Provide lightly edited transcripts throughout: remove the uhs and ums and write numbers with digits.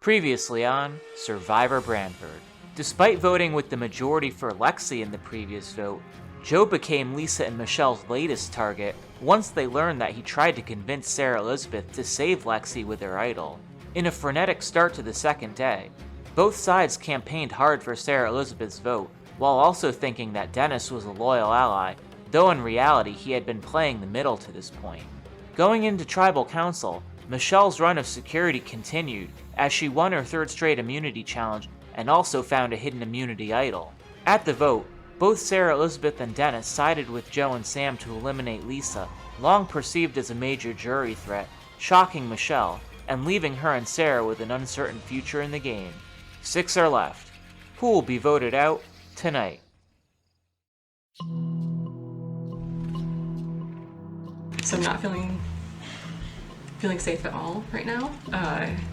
Previously on Survivor Branford. Despite voting with the majority for Lexi in the previous vote, Joe became Lisa and Michelle's latest target once they learned that he tried to convince Sarah Elizabeth to save Lexi with her idol. In a frenetic start to the second day, both sides campaigned hard for Sarah Elizabeth's vote, while also thinking that Dennis was a loyal ally, though in reality he had been playing the middle to this point. Going into Tribal Council, Michelle's run of security continued as she won her third straight immunity challenge and also found a hidden immunity idol. At the vote, both Sarah Elizabeth and Dennis sided with Joe and Sam to eliminate Lisa, long perceived as a major jury threat, shocking Michelle and leaving her and Sarah with an uncertain future in the game. 6 are left. Who will be voted out tonight? So I'm not feeling safe at all right now,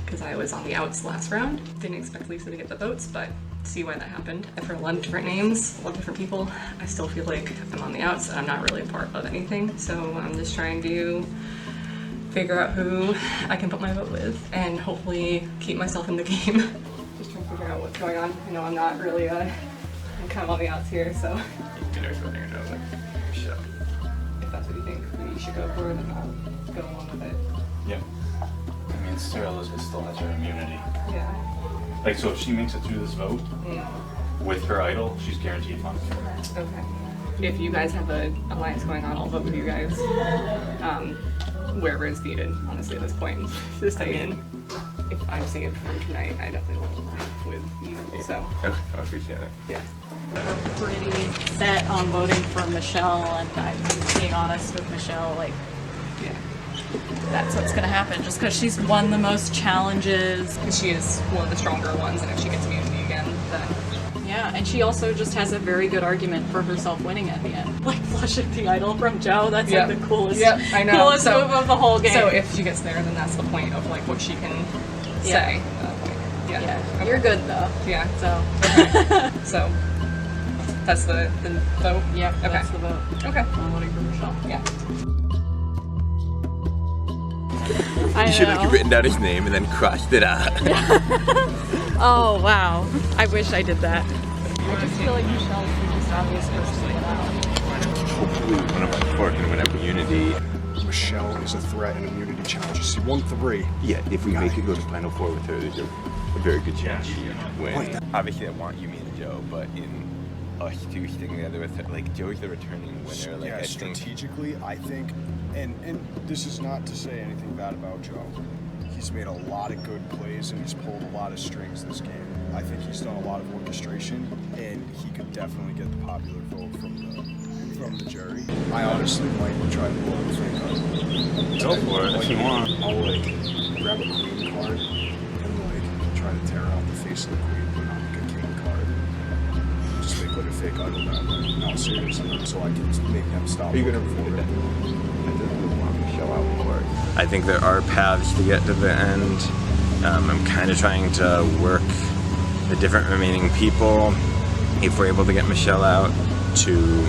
because I was on the outs last round. Didn't expect Lisa to get the votes, but see why that happened. I've heard a lot of different names, a lot of different people. I still feel like I'm on the outs and I'm not really a part of anything. So I'm just trying to figure out who I can put my vote with and hopefully keep myself in the game. Just trying to figure out what's going on. I know I'm not really, I'm kind of on the outs here, so. You can always vote your nose like Michelle. If that's what you think we should go for, then I'll go along with it. Yeah. I mean, Sarah Elizabeth still has her immunity. Yeah. Like, so if she makes it through this vote with her idol, she's guaranteed money. Okay. If you guys have an alliance going on, I'll vote with you guys. Wherever it's needed, honestly, at this point. Just saying, if I'm saved from tonight, I definitely will vote with you. So. Okay, I appreciate it. Yeah. We're pretty set on voting for Michelle, and I'm being honest with Michelle, like, Yeah. that's what's gonna happen, just because she's won the most challenges. She is one of the stronger ones, and if she gets immunity again, then. Yeah, and she also just has a very good argument for herself winning at the end. Like flushing the idol from Joe, that's like the coolest, I know. coolest move of the whole game. So if she gets there, then that's the point of like what she can say. Yeah. Yeah, Okay. you're good though. Yeah. So. Okay. So that's the vote? Yep, Okay. that's the vote. Okay. I'm voting for Michelle. Yeah. You should have written down his name and then crossed it out. Oh wow, I wish I did that. I just feel like Michelle's the most obvious person to get out. Hopefully one of us four can win up immunity. Michelle is a threat in immunity challenges. She won 3. Yeah, if we make it go to Final Four with her, there's a very good chance she wins. Obviously I want you, me, and Joe, but in us two sticking together with her, like Joe's the returning winner. Like, Yeah, I think strategically, I think, and this is not to say anything bad about Joe. He's made a lot of good plays and he's pulled a lot of strings this game. I think he's done a lot of orchestration and he could definitely get the popular vote from the jury. I honestly might try to pull the fake out. Go for it if you want. I'll like grab a queen card and like try to tear out the face of the queen, put on like a king card. Just make like a fake idol that way. No, seriously. So I can make them stop. Are you gonna looking for it? I don't want Michelle out for it. I think there are paths to get to the end. I'm kind of trying to work the different remaining people, if we're able to get Michelle out, to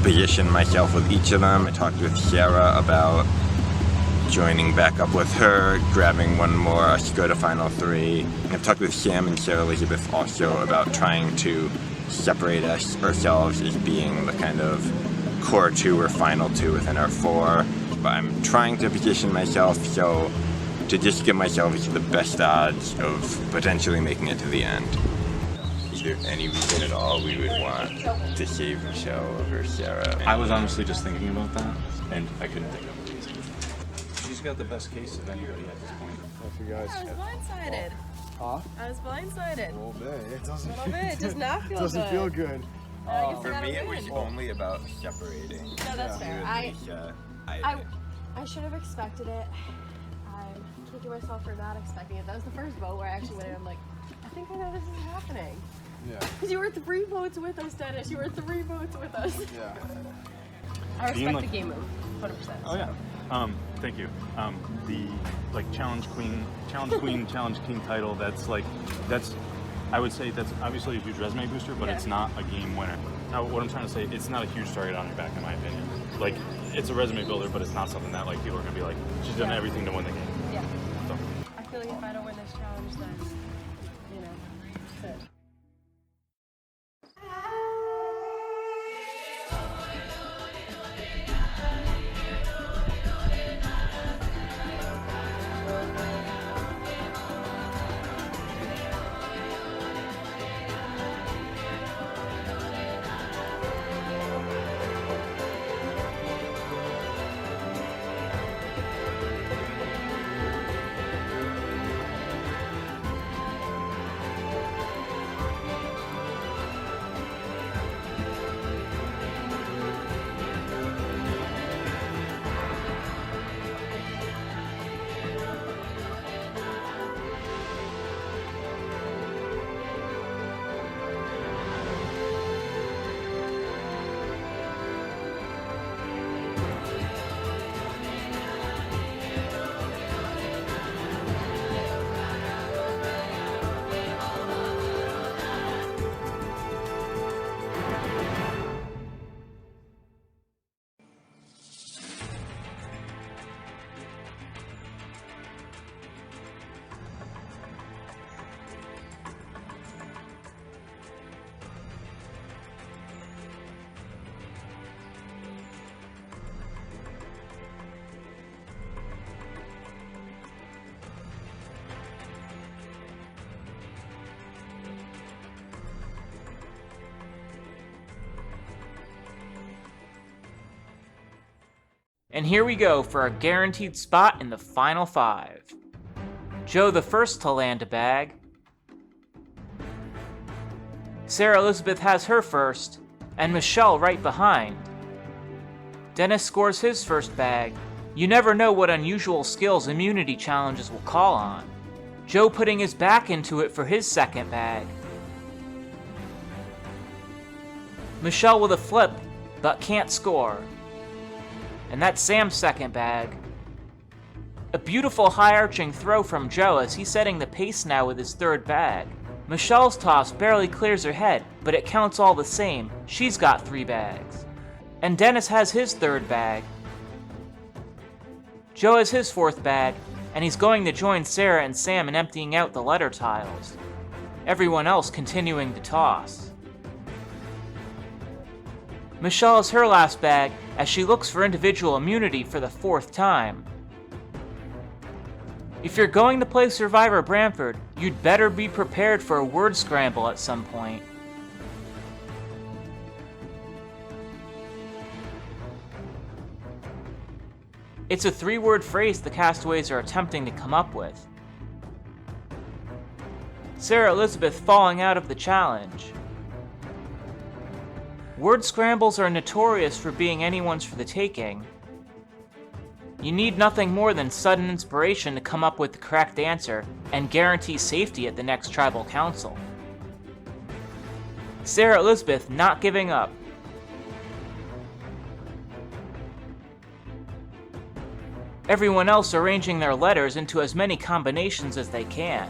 position myself with each of them. I talked with Sarah about joining back up with her, grabbing one more, us go to Final 3. I've talked with Sam and Sarah Elizabeth also about trying to separate ourselves as being the kind of core 2 or final 2 within our 4. But I'm trying to position myself so to just give myself the best odds of potentially making it to the end. Is there any reason at all we would want to save Michelle or Sarah? I was honestly just thinking about that, and I couldn't think of a reason. She's got the best case of anybody at this point. If you guys. I was blindsided. Huh? I was blindsided. A little bit. It doesn't. A little bit. It does not feel doesn't good. feel good. I guess I For gotta me, it win. was only about separating. No, that's fair. I should have expected it. I'm kicking myself for not expecting it. That was the first vote where I actually went in. I'm like, I think I know this is happening. Yeah. Because you were 3 votes with us, Dennis. You were 3 votes with us. Yeah. I Being respect like- the game move, 100%. Oh yeah. Thank you. The like challenge queen title. That's I would say that's obviously a huge resume booster, but it's not a game winner. Now, what I'm trying to say, it's not a huge target on your back, in my opinion. Like, it's a resume builder, but it's not something that like people are gonna be like, she's done everything to win the game. Yeah. So. I feel like if I don't win this challenge, challenge, then, you know, that's it. And here we go for a guaranteed spot in the final 5. Joe the first to land a bag. Sarah Elizabeth has her first, and Michelle right behind. Dennis scores his first bag. You never know what unusual skills immunity challenges will call on. Joe putting his back into it for his second bag. Michelle with a flip, but can't score. And that's Sam's second bag. A beautiful high-arching throw from Joe as he's setting the pace now with his third bag. Michelle's toss barely clears her head, but it counts all the same. She's got 3 bags. And Dennis has his third bag. Joe has his fourth bag, and he's going to join Sarah and Sam in emptying out the letter tiles. Everyone else continuing to toss. Michelle has her last bag as she looks for individual immunity for the 4th time. If you're going to play Survivor Branford, you'd better be prepared for a word scramble at some point. It's a 3-word phrase the castaways are attempting to come up with. Sarah Elizabeth falling out of the challenge. Word scrambles are notorious for being anyone's for the taking. You need nothing more than sudden inspiration to come up with the correct answer and guarantee safety at the next tribal council. Sarah Elizabeth not giving up. Everyone else arranging their letters into as many combinations as they can.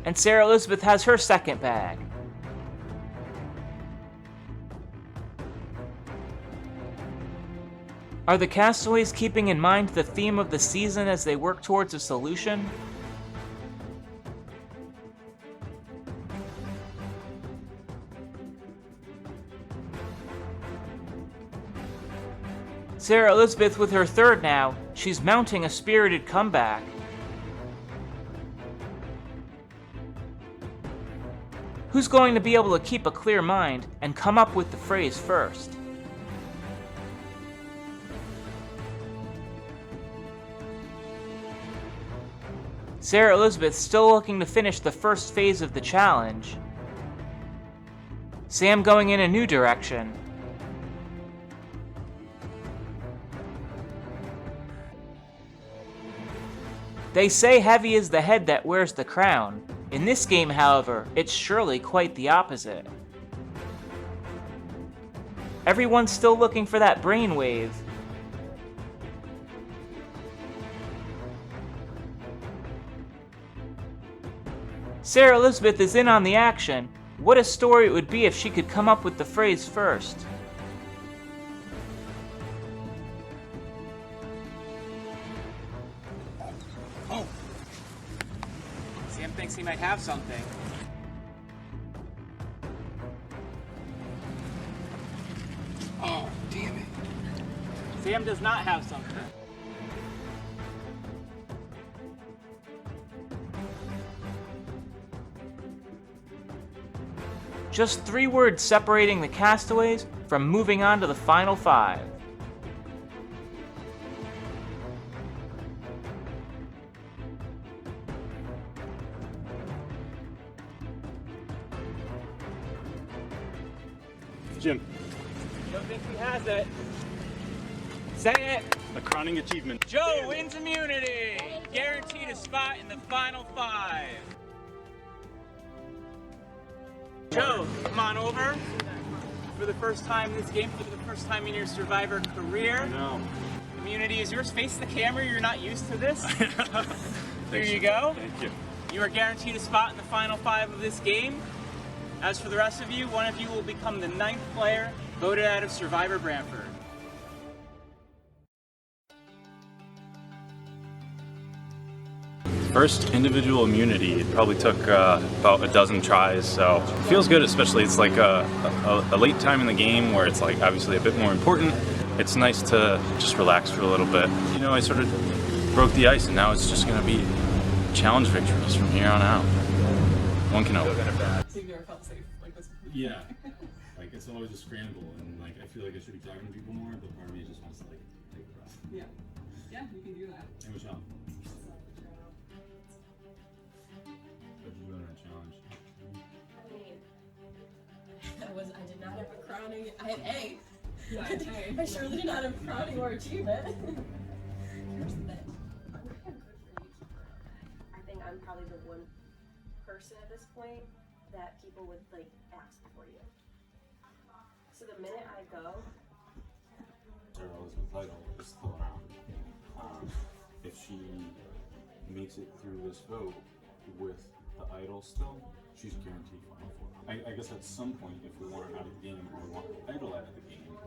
And Sarah Elizabeth has her second bag. Are the castaways keeping in mind the theme of the season as they work towards a solution? Sarah Elizabeth with her third now, she's mounting a spirited comeback. Who's going to be able to keep a clear mind and come up with the phrase first? Sarah Elizabeth still looking to finish the first phase of the challenge. Sam going in a new direction. They say heavy is the head that wears the crown. In this game, however, it's surely quite the opposite. Everyone's still looking for that brainwave. Sarah Elizabeth is in on the action. What a story it would be if she could come up with the phrase first. Lexi might have something. Oh, damn it. Sam does not have something. Just 3 words separating the castaways from moving on to the final 5. Jim, Joe thinks he has it. Say it! a crowning achievement. Joe wins immunity! Guaranteed a spot in the final 5. Joe, come on over. For the first time in this game, for the first time in your Survivor career. No. Immunity is yours. Face the camera, you're not used to this. Here you go. Thank you. You are guaranteed a spot in the final 5 of this game. As for the rest of you, one of you will become the 9th player voted out of Survivor Branford. First individual immunity, it probably took about a dozen tries, so it feels good, especially it's like a late time in the game where it's like obviously a bit more important. It's nice to just relax for a little bit. You know, I sort of broke the ice and now it's just gonna be challenge victories from here on out. One can hope. So you've never felt safe like this before? Yeah, like it's always a scramble and like I feel like I should be talking to people more, but part of me just wants to like take a breath. Yeah. Yeah, you can do that. Hey Michelle. What'd you do on that challenge? I did not have a crowning. I had A. Yeah, okay. I surely did not have a crowning or achievement. Here's the thing. I'm kind of good for YouTuber. I think I'm probably the one person at this point that people would like ask for you. So the minute I go, Sarah Elizabeth Lytle is still around. If she makes it through this vote with the idol still, she's guaranteed Final Four. I guess at some point, if we want her out of the game or we want the idol out of the game,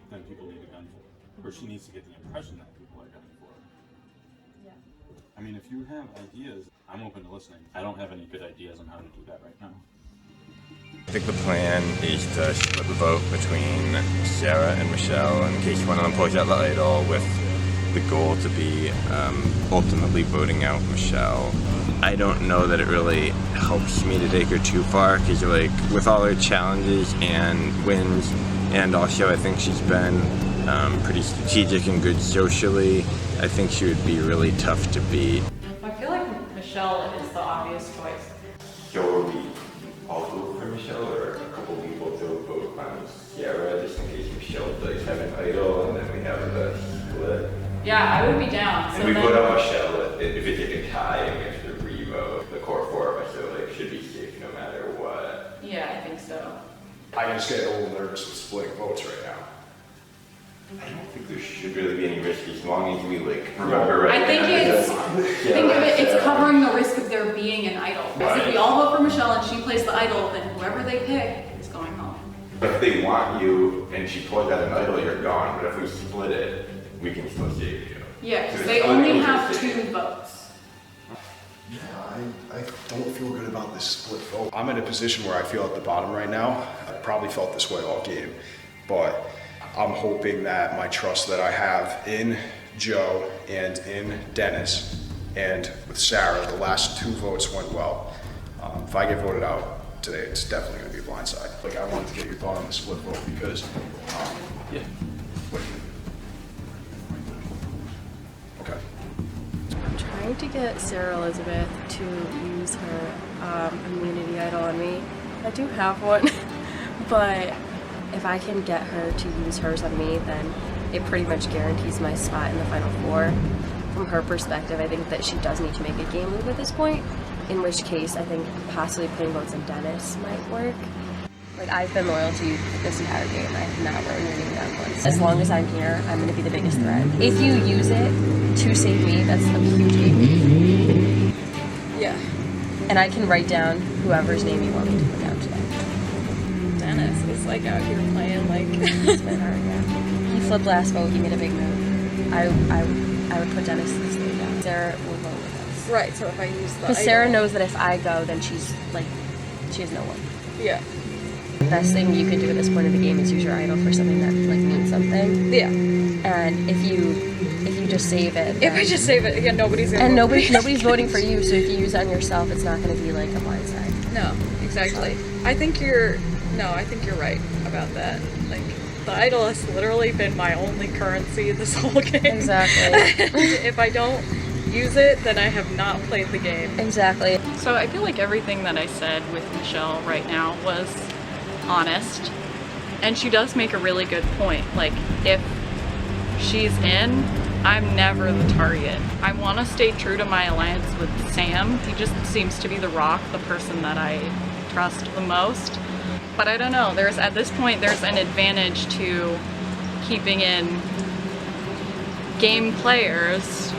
then people need to gun for her. Or she needs to get the impression that people are gunning for her. yeah. I mean, if you have ideas, I'm open to listening. I don't have any good ideas on how to do that right now. I think the plan is to split the vote between Sarah and Michelle in case one of them pulls out the idol, with the goal to be ultimately voting out Michelle. I don't know that it really helps me to take her too far, because like with all her challenges and wins, and also I think she's been pretty strategic and good socially, I think she would be really tough to beat. I feel like Michelle is the obvious choice. So are we all vote for Michelle, or a couple people to vote on Sarah, just in case Michelle does have an idol, and then we have the split? Yeah, I would be down. And we vote out Michelle, if it's like a tie, and we have to re-vote. The core 4 of us are like, should be safe no matter what. Yeah, I think so. I just get a little nervous with splitting votes right now. I don't think there should really be any risk as long as we like remember right I think now. think of it, it's covering the risk of there being an idol. Because if we all vote for Michelle and she plays the idol, then whoever they pick is going home. If they want you and she pulls out an idol, you're gone. But if we split it, we can still save you. Yeah, because So they it's only unequal have save. 2 votes. Yeah, I don't feel good about this split vote. I'm in a position where I feel at the bottom right now. I probably felt this way all game, but I'm hoping that my trust that I have in Joe and in Dennis and with Sarah, the last 2 votes went well. If I get voted out today, it's definitely going to be a blindside. Like, I wanted to get your thought on the split vote because, Yeah. okay. I'm trying to get Sarah Elizabeth to use her immunity idol on me. I do have one, but if I can get her to use hers on me, then it pretty much guarantees my spot in the Final Four. From her perspective, I think that she does need to make a game move at this point, in which case I think possibly putting votes on Dennis might work. Like, I've been loyal to you this entire game. I have not voted your name down once. As long as I'm here, I'm going to be the biggest threat. If you use it to save me, that's a huge game. Yeah. And I can write down whoever's name you want me to put down today. Dennis is like out here playing like. It's been hard, yeah. He flipped last vote. He made a big move. I would put Dennis this day down. Sarah will vote with us. choice. Right, so if I use the Because Sarah knows that if I go, then she's like, she has no one. Yeah. The best thing you can do at this point of the game is use your idol for something that like means something. Yeah. And if you just save it. If I just save it, again, nobody's gonna and vote for me. nobody's voting for you, so if you use it on yourself, it's not going to be like a blindside. No, exactly. I think you're right about that. Like, the idol has literally been my only currency this whole game. Exactly. If I don't use it, then I have not played the game. Exactly. So I feel like everything that I said with Michelle right now was honest. And she does make a really good point. Like, if she's in, I'm never the target. I want to stay true to my alliance with Sam. He just seems to be the rock, the person that I trust the most. But I don't know, at this point there's an advantage to keeping in game players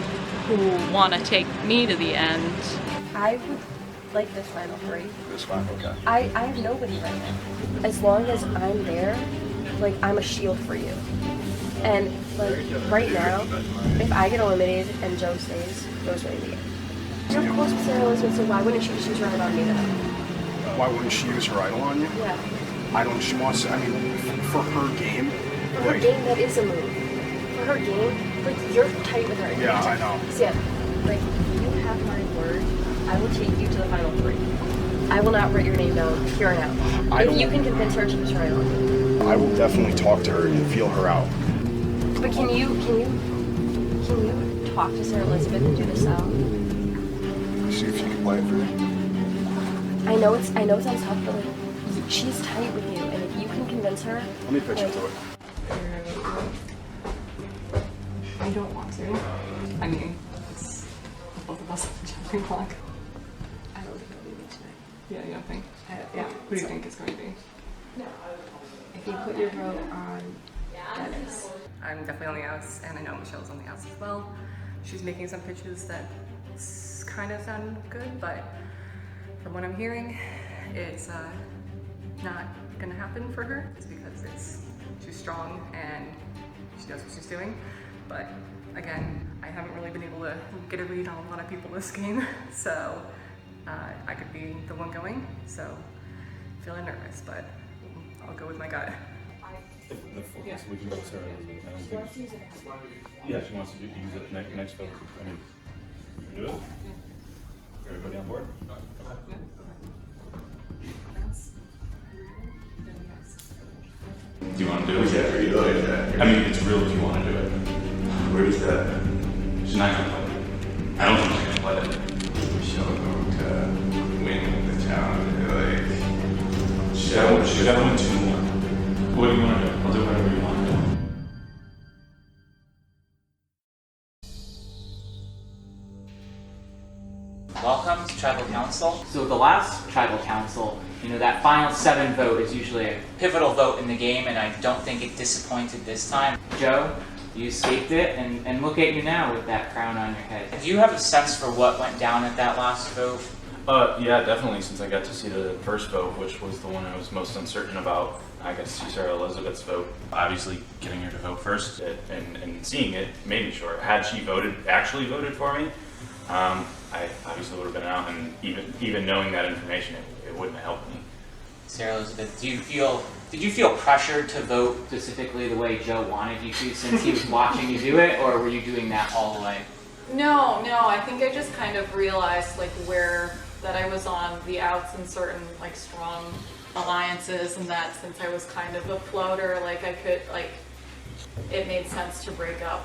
who want to take me to the end. I would like this final three. This fine, okay. I have nobody right now. As long as I'm there, like, I'm a shield for you. And like right now, if I get eliminated and Joe stays, Joe's winning the game. You're close with Sarah Elizabeth, so why wouldn't she choose her on me then? Why wouldn't she use her idol on you? Yeah. She wants to, I mean, for her game. For her game, that is a move. For her game, like, you're tight with her. Yeah, I know. Sam, like, you have my word. I will take you to the final three. I will not write your name down here and out. If you can convince her to use her idol. I will definitely talk to her and feel her out. But can you talk to Sarah Elizabeth and do this out? See if she can play it for me. I know it sounds tough, but like, she's tight with you, and if you can convince her. Let me pitch it to her. I don't want to. I mean, it's both of us on the chopping block. I don't think it'll be me tonight. Yeah, you don't think? Yeah. Who do you think it's going to be? If you put your vote on Dennis. I'm definitely on the outs, and I know Michelle's on the outs as well. She's making some pitches that kind of sound good, but from what I'm hearing, it's not gonna happen for her. It's because she's strong and she knows what she's doing. But again, I haven't really been able to get a read on a lot of people this game, so I could be the one going. So feeling nervous, but I'll go with my gut. Yeah. We can go with Sarah Elizabeth. Yeah, she wants to use it next vote. I mean, you can do it? Everybody on board? Do you want to do it? Yeah, I mean, it's real if you want to do it. Where is that? She's not going to play it. I don't think she's going to play it. She'll go to win the challenge. She's got one, 2-1. What do you want to do? I'll do whatever you want to do. Welcome to Tribal Council. So the last Tribal Council, that final 7 vote is usually a pivotal vote in the game, and I don't think it disappointed this time. Joe, you escaped it, and look at you now with that crown on your head. Do you have a sense for what went down at that last vote? Yeah, definitely, since I got to see the first vote, which was the one I was most uncertain about. I got to see Sarah Elizabeth's vote. Obviously, getting her to vote first and seeing it made me sure. Had she actually voted for me, I obviously would have been out, and even knowing that information, it wouldn't have helped me. Sarah Elizabeth, did you feel pressured to vote specifically the way Joe wanted you to, since he was watching you do it, or were you doing that all the way? No, I think I just kind of realized that I was on the outs in certain strong alliances, and that since I was kind of a floater, it made sense to break up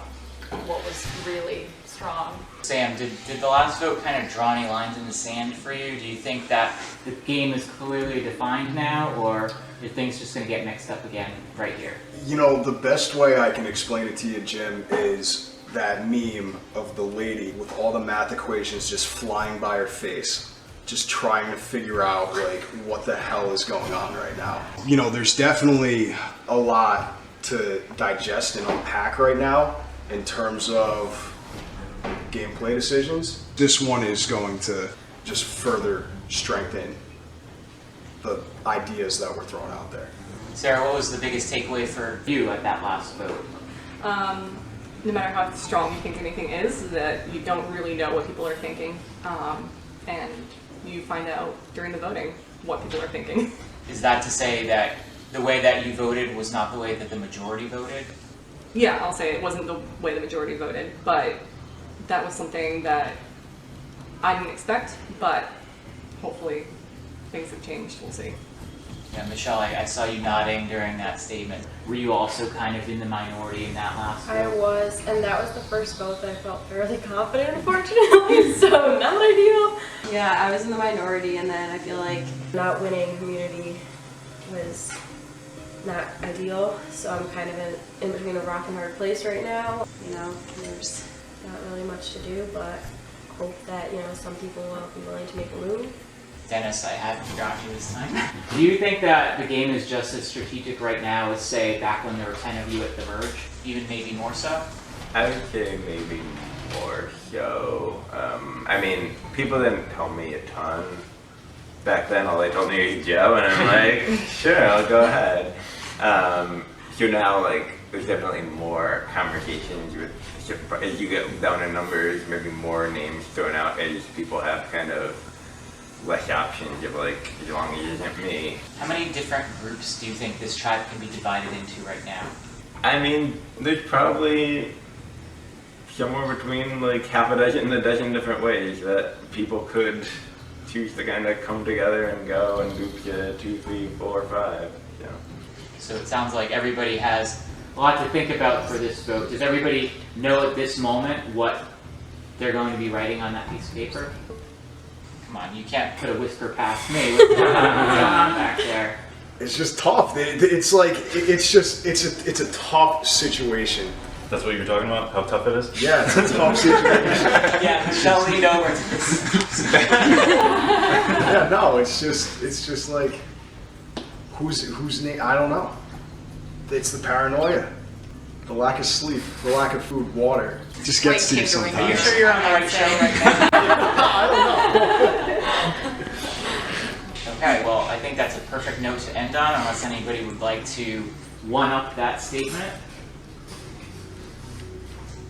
what was really strong. Sam, did the last vote kind of draw any lines in the sand for you? Do you think that the game is clearly defined now, or are things just going to get mixed up again right here? The best way I can explain it to you, Jim, is that meme of the lady with all the math equations just flying by her face, just trying to figure out what the hell is going on right now. There's definitely a lot to digest and unpack right now in terms of gameplay decisions. This one is going to just further strengthen the ideas that were thrown out there. Sarah, what was the biggest takeaway for you at that last vote? no matter how strong you think anything is, that you don't really know what people are thinking. And you find out during the voting what people are thinking. Is that to say that the way that you voted was not the way that the majority voted? Yeah, I'll say it wasn't the way the majority voted, but that was something that I didn't expect, but hopefully things have changed. We'll see. Yeah, Michelle, I saw you nodding during that statement. Were you also kind of in the minority in that last vote? I was, and that was the first vote that I felt fairly confident, unfortunately, so not ideal. Yeah, I was in the minority, and then I feel like not winning community was not ideal, so I'm kind of in between a rock and hard place right now. You know, there's not really much to do, but hope that, you know, some people will be willing to make a move. Dennis, I haven't forgotten you this time. Do you think that the game is just as strategic right now as, say, back when there were 10 of you at the merge? Even maybe more so? I would say maybe more so. I mean, people didn't tell me a ton back then. All they told me was Joe, and I'm like, sure, I'll go ahead. So now, like, there's definitely more conversations with, as you get down in numbers, maybe more names thrown out as people have kind of less options of, like, as long as it isn't me. How many different groups do you think this tribe can be divided into right now? I mean, there's probably somewhere between like half a dozen and a dozen different ways that people could choose to kind of come together and go and groups of 2, 3, 4, 5. So it sounds like everybody has a lot to think about for this vote. Does everybody know at this moment what they're going to be writing on that piece of paper? Come on, you can't put a whisper past me. What's going on back there? It's just tough. It's like it's a tough situation. That's what you're talking about? How tough it is? Yeah, it's a tough situation. Yeah, Michelle, lean over to this. Yeah, no, it's just like whose name? I don't know. It's the paranoia, the lack of sleep, the lack of food, water. It just gets to you sometimes. Are you sure you're on the right show right now? I don't know. Okay, well, I think that's a perfect note to end on, unless anybody would like to one-up that statement.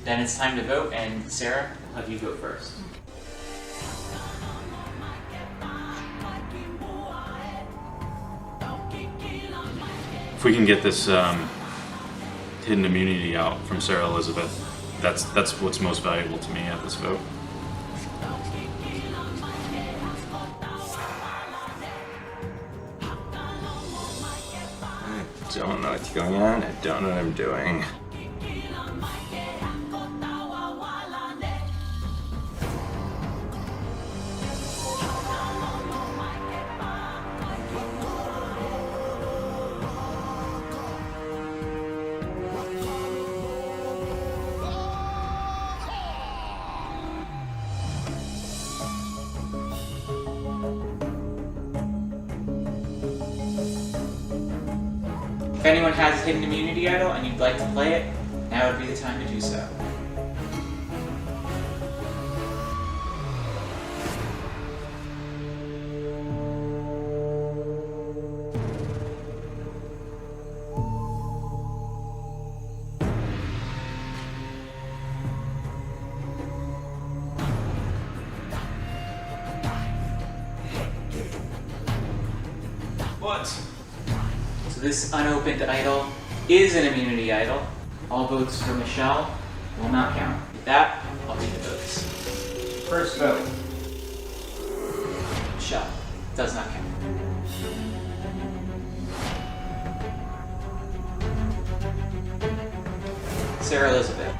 Then it's time to vote, and Sarah, I'll have you go first. If we can get this hidden immunity out from Sarah Elizabeth, that's what's most valuable to me at this vote. I don't know what's going on. I don't know what I'm doing. If anyone has a hidden immunity idol and you'd like to play it, now would be the time to do so. What? So this unopened idol is an immunity idol. All votes for Michelle will not count. With that, I'll read the votes. First vote. Michelle. Does not count. Sarah Elizabeth.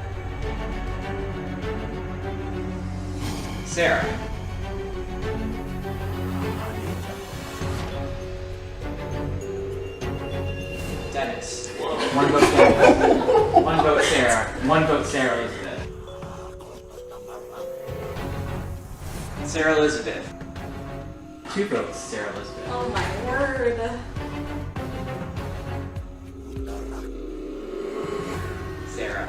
Sarah. Dennis. One vote Sarah. One vote Sarah. One vote Sarah Elizabeth. Sarah Elizabeth. 2 votes Sarah Elizabeth. Oh my word. Sarah.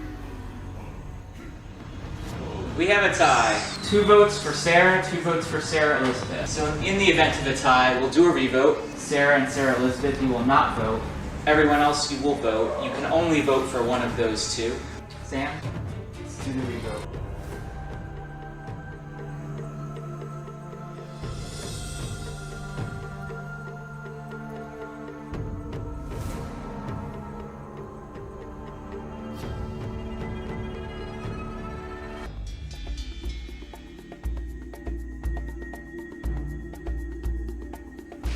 We have a tie. 2 votes for Sarah, 2 votes for Sarah Elizabeth. So in the event of a tie, we'll do a revote. Sarah and Sarah Elizabeth, you will not vote. Everyone else, you will vote. You can only vote for one of those 2. Sam? do the revote.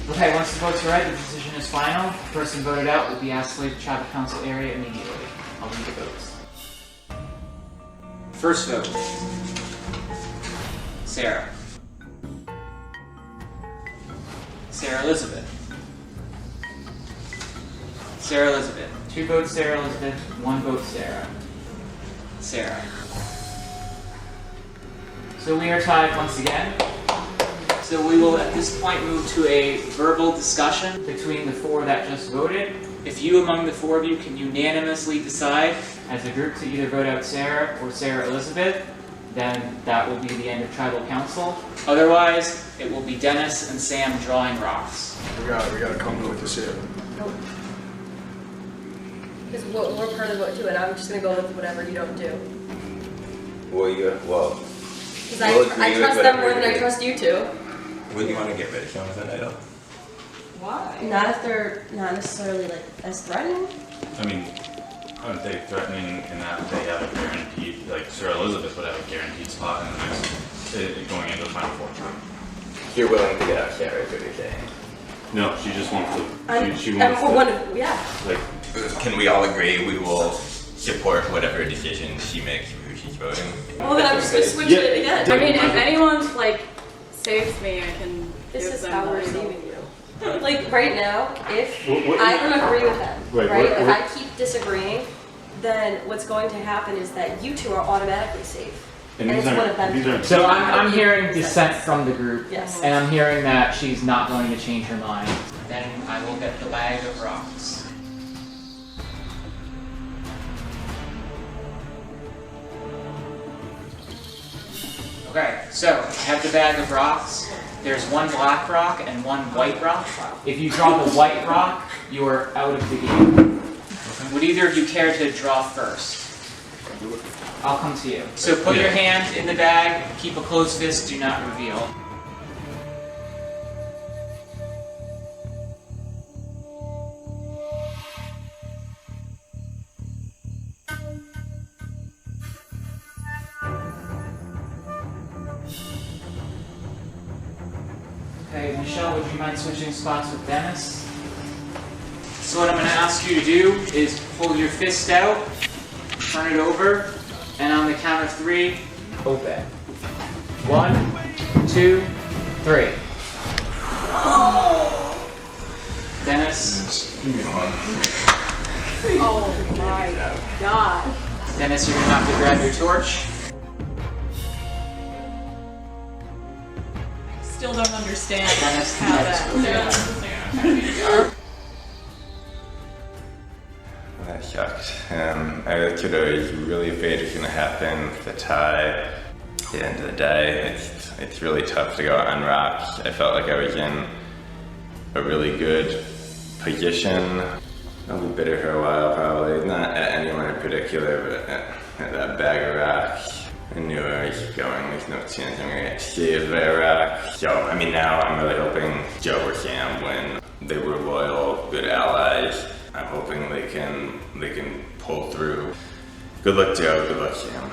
Okay, once the votes are read, the decision is final. The person voted out will be asked to leave the tribal council area immediately. I'll read the votes. First vote. Sarah. Sarah Elizabeth. Sarah Elizabeth. 2 votes Sarah Elizabeth, 1 vote Sarah. Sarah. So we are tied once again. So we will at this point move to a verbal discussion between the 4 that just voted. If you among the 4 of you can unanimously decide as a group to either vote out Sarah or Sarah Elizabeth, then that will be the end of tribal council. Otherwise, it will be Dennis and Sam drawing rocks. We gotta come to a decision. Because we're part of the vote too, and I'm just gonna go with whatever you don't do. Well, Because I trust them more than I trust you two. would you want to get rid of someone with an idol? Why? Not if they're not necessarily like as threatening. I mean, aren't they threatening in that they have a guaranteed, like Sarah Elizabeth would have a guaranteed spot in the next, going into the final 4? You're willing to get out Sarah, is what you're saying. No, she just wants to, she And wants we're yeah. like, Can we all agree we will support whatever decision she makes for who she's voting? Well, then I'm just gonna switch it again. I mean, if anyone like saves me, I can. This give is them how the we're idol. saving you. Like right now, if What- I don't agree with them, Right, right? what- If I keep disagreeing, then what's going to happen is that you two are automatically safe. and And these it's one of them. aren't, these aren't. So I'm hearing dissent from the group. Yes. And I'm hearing that she's not going to change her mind. Then I will get the bag of rocks. Okay, so I have the bag of rocks. There's 1 black rock and 1 white rock. If you draw the white rock, you are out of the game. Would either of you care to draw first? I'll come to you. So put your hand in the bag, keep a closed fist, do not reveal. Okay, Michelle, would you mind switching spots with Dennis? So what I'm going to ask you to do is pull your fist out, turn it over, and on the count of 3, open. 1, 2, 3. Dennis. Oh my god. Dennis, you're going to have to grab your torch. Still don't understand Dennis, how that. That sucked. I could always really afraid it was gonna happen with the tie. At the end of the day, it's really tough to go unrocked. I felt like I was in a really good position. I'll be bitter for a while probably. Not at anyone in particular, but at that bag of rocks. I knew where I was going. There's no chance I'm gonna get saved by a rock. So, I mean, now I'm really hoping Joe or Sam win. They were loyal, good allies. I'm hoping they can pull through. Good luck, Joe. Good luck, Sam.